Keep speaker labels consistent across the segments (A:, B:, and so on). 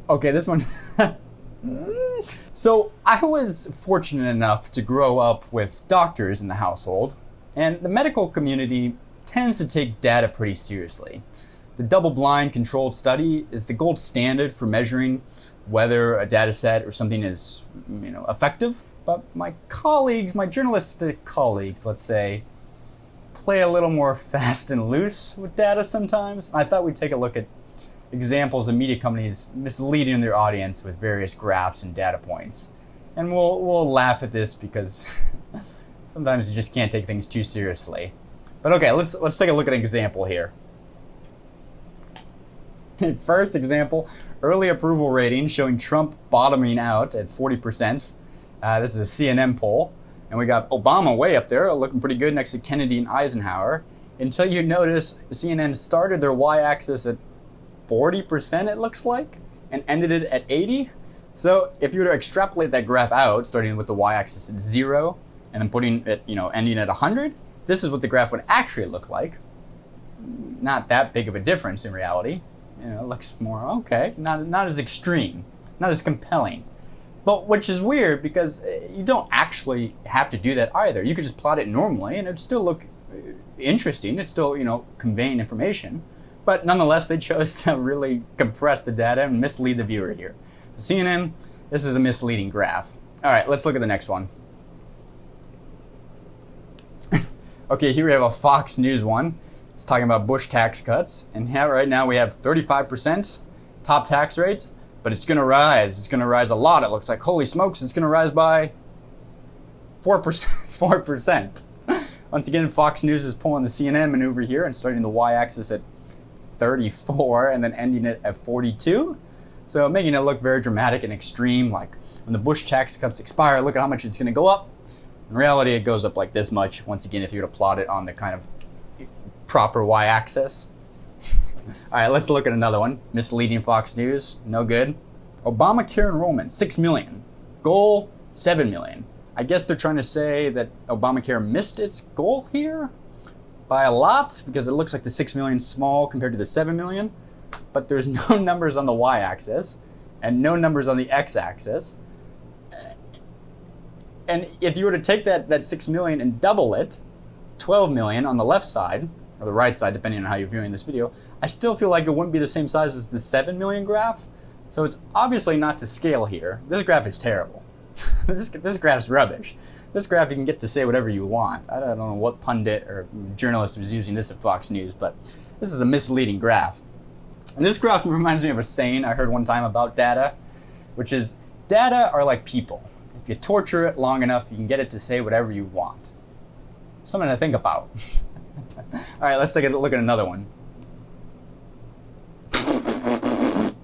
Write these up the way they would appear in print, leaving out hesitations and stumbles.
A: Okay, this one. So I was fortunate enough to grow up with doctors in the household, and the medical community tends to take data pretty seriously. The double-blind controlled study is the gold standard for measuring whether a data set or something is, effective. But my colleagues, my journalistic colleagues, let's say, play a little more fast and loose with data sometimes. I thought we'd take a look at examples of media companies misleading their audience with various graphs and data points. And we'll laugh at this because sometimes you just can't take things too seriously. But okay, let's take a look at an example here. First example, early approval rating showing Trump bottoming out at 40%. This is a CNN poll. And we got Obama way up there, looking pretty good next to Kennedy and Eisenhower. Until you notice CNN started their y-axis at 40%, it looks like, and ended it at 80. So if you were to extrapolate that graph out, starting with the y-axis at 0, and then putting it, ending at 100, this is what the graph would actually look like. Not that big of a difference in reality. It looks more okay, not as extreme, not as compelling. But which is weird because you don't actually have to do that either. You could just plot it normally and it'd still look interesting. It's still, conveying information. But nonetheless, they chose to really compress the data and mislead the viewer here. So CNN, this is a misleading graph. All right, let's look at the next one. Okay, here we have a Fox News one. It's talking about Bush tax cuts. And right now we have 35% top tax rate. But it's going to rise. It's going to rise a lot. It looks like, holy smokes, it's going to rise by 4%. 4%. Once again, Fox News is pulling the CNN maneuver here and starting the y-axis at 34 and then ending it at 42. So making it look very dramatic and extreme, like when the Bush tax cuts expire, look at how much it's going to go up. In reality, it goes up like this much, once again, if you were to plot it on the kind of proper y-axis. All right, let's look at another one. Misleading Fox News, no good. Obamacare enrollment, 6 million. Goal, 7 million. I guess they're trying to say that Obamacare missed its goal here by a lot because it looks like the 6 million is small compared to the 7 million. But there's no numbers on the y-axis and no numbers on the x-axis. And if you were to take that 6 million and double it, 12 million on the left side, or the right side, depending on how you're viewing this video, I still feel like it wouldn't be the same size as the 7 million graph. So it's obviously not to scale here. This graph is terrible. This graph's rubbish. This graph you can get to say whatever you want. I don't know what pundit or journalist was using this at Fox News, but this is a misleading graph. And this graph reminds me of a saying I heard one time about data, which is, data are like people. If you torture it long enough, you can get it to say whatever you want. Something to think about. All right, let's take a look at another one.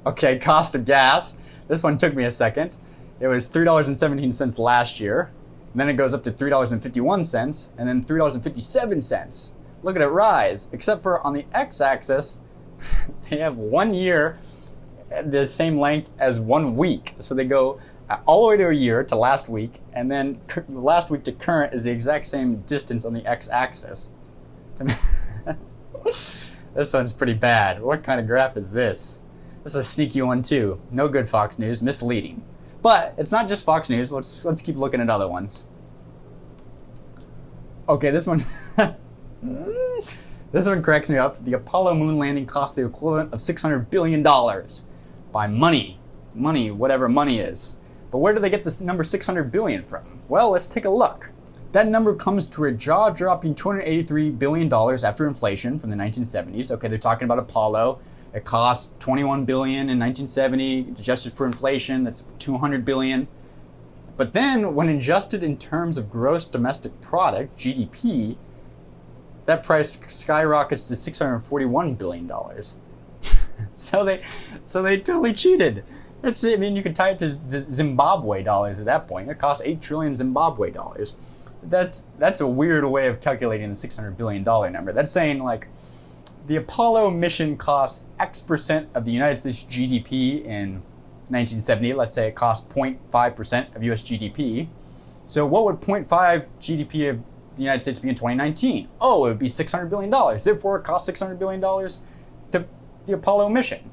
A: Okay, cost of gas. This one took me a second. It was $3.17 last year. And then it goes up to $3.51 and then $3.57. Look at it rise, except for on the x-axis, they have 1 year the same length as 1 week. So they go all the way to a year to last week, and then last week to current is the exact same distance on the x-axis. This one's pretty bad. What kind of graph is this? This is a sneaky one too. No good, Fox News. Misleading. But it's not just Fox News. Let's keep looking at other ones. Okay, this one. This one cracks me up. The Apollo moon landing cost the equivalent of $600 billion by money. Money, whatever money is. But where do they get this number 600 billion from? Well, let's take a look. That number comes to a jaw-dropping $283 billion after inflation from the 1970s. Okay, they're talking about Apollo. It cost $21 billion in 1970, adjusted for inflation, that's $200 billion. But then, when adjusted in terms of gross domestic product, GDP, that price skyrockets to $641 billion. So they totally cheated. You could tie it to Zimbabwe dollars at that point. It costs 8 trillion Zimbabwe dollars. That's a weird way of calculating the $600 billion number. That's saying, like, the Apollo mission costs X% of the United States GDP in 1970. Let's say it cost 0.5% of US GDP. So what would 0.5 GDP of the United States be in 2019? Oh, it would be $600 billion. Therefore, it costs $600 billion to the Apollo mission.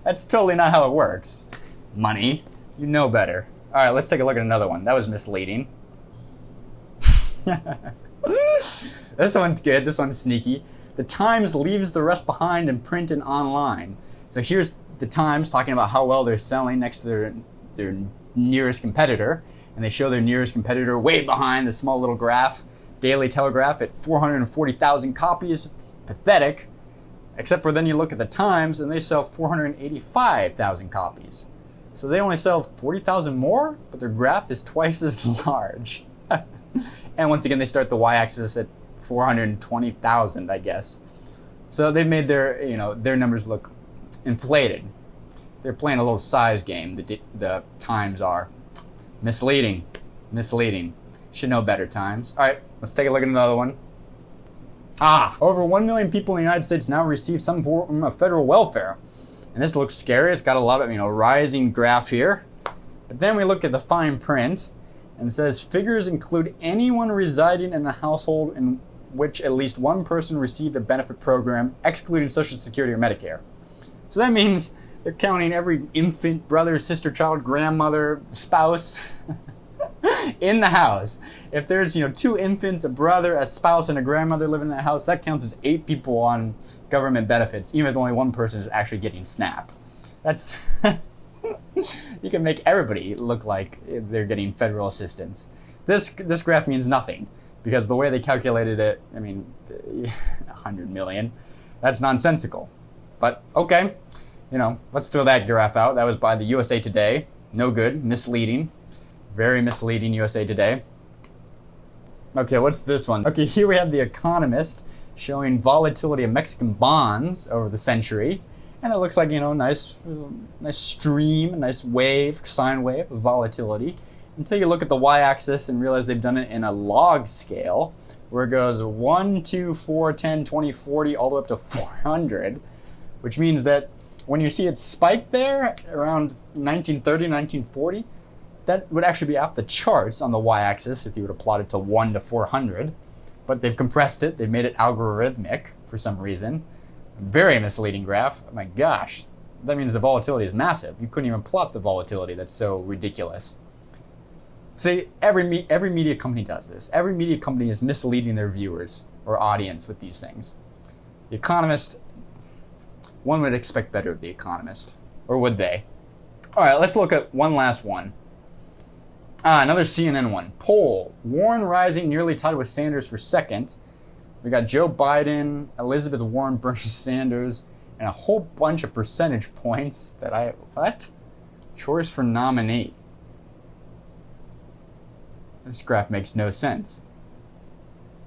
A: That's totally not how it works. Money. You know better. All right, let's take a look at another one. That was misleading. This one's good. This one's sneaky. The Times leaves the rest behind in print and online. So here's the Times talking about how well they're selling next to their nearest competitor. And they show their nearest competitor way behind the small little graph. Daily Telegraph at 440,000 copies. Pathetic. Except for then you look at the Times and they sell 485,000 copies. So they only sell 40,000 more, but their graph is twice as large. And once again, they start the y-axis at 420,000, I guess. So they've made their numbers look inflated. They're playing a little size game, the Times are. Misleading. Misleading. Should know better, Times. All right, let's take a look at another one. Over 1 million people in the United States now receive some form of federal welfare. And this looks scary. It's got a lot of, rising graph here. But then we look at the fine print, and it says figures include anyone residing in a household in which at least one person received a benefit program, excluding Social Security or Medicare. So that means they're counting every infant, brother, sister, child, grandmother, spouse in the house. If there's, 2 infants, a brother, a spouse, and a grandmother living in that house, that counts as 8 people on government benefits, even if only one person is actually getting SNAP. That's you can make everybody look like they're getting federal assistance. This graph means nothing because the way they calculated it, 100 million, that's nonsensical. But okay, let's throw that graph out. That was by the USA Today. No good, misleading. Very misleading, USA Today. Okay, what's this one? Okay, here we have The Economist showing volatility of Mexican bonds over the century. And it looks like, nice stream, a nice wave, sine wave of volatility. Until you look at the y-axis and realize they've done it in a log scale, where it goes 1, 2, 4, 10, 20, 40, all the way up to 400. Which means that when you see it spike there around 1930, 1940, that would actually be off the charts on the y-axis if you were to plot it to 1 to 400. But they've compressed it. They've made it algorithmic for some reason. Very misleading graph. Oh my gosh. That means the volatility is massive. You couldn't even plot the volatility. That's so ridiculous. See, every media company does this. Every media company is misleading their viewers or audience with these things. The Economist, one would expect better of The Economist. Or would they? All right, let's look at one last one. Another CNN one. Poll. Warren rising, nearly tied with Sanders for second. We got Joe Biden, Elizabeth Warren, Bernie Sanders, and a whole bunch of percentage points that what? Choice for nominee. This graph makes no sense.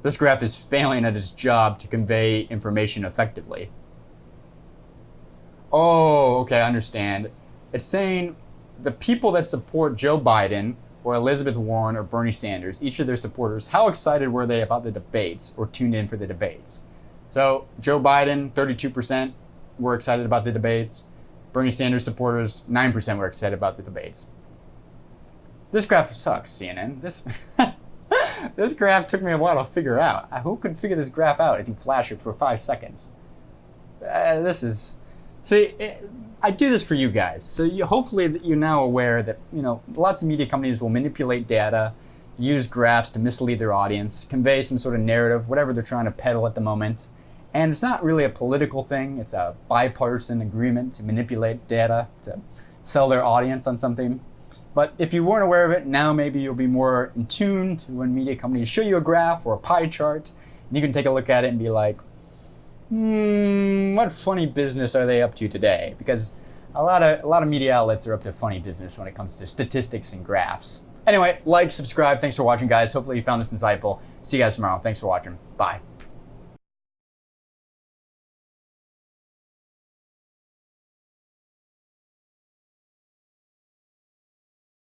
A: This graph is failing at its job to convey information effectively. Oh, okay, I understand. It's saying the people that support Joe Biden or Elizabeth Warren or Bernie Sanders, each of their supporters, how excited were they about the debates or tuned in for the debates? So Joe Biden, 32% were excited about the debates. Bernie Sanders supporters, 9% were excited about the debates. This graph sucks, CNN. This graph took me a while to figure out. Who could figure this graph out if you flash it for 5 seconds? I do this for you guys. So hopefully you're now aware that, lots of media companies will manipulate data, use graphs to mislead their audience, convey some sort of narrative, whatever they're trying to peddle at the moment. And it's not really a political thing. It's a bipartisan agreement to manipulate data, to sell their audience on something. But if you weren't aware of it, now maybe you'll be more in tune to when media companies show you a graph or a pie chart, and you can take a look at it and be like, what funny business are they up to today? Because a lot of media outlets are up to funny business when it comes to statistics and graphs. Anyway, like, subscribe. Thanks for watching, guys. Hopefully you found this insightful. See you guys tomorrow. Thanks for watching. Bye.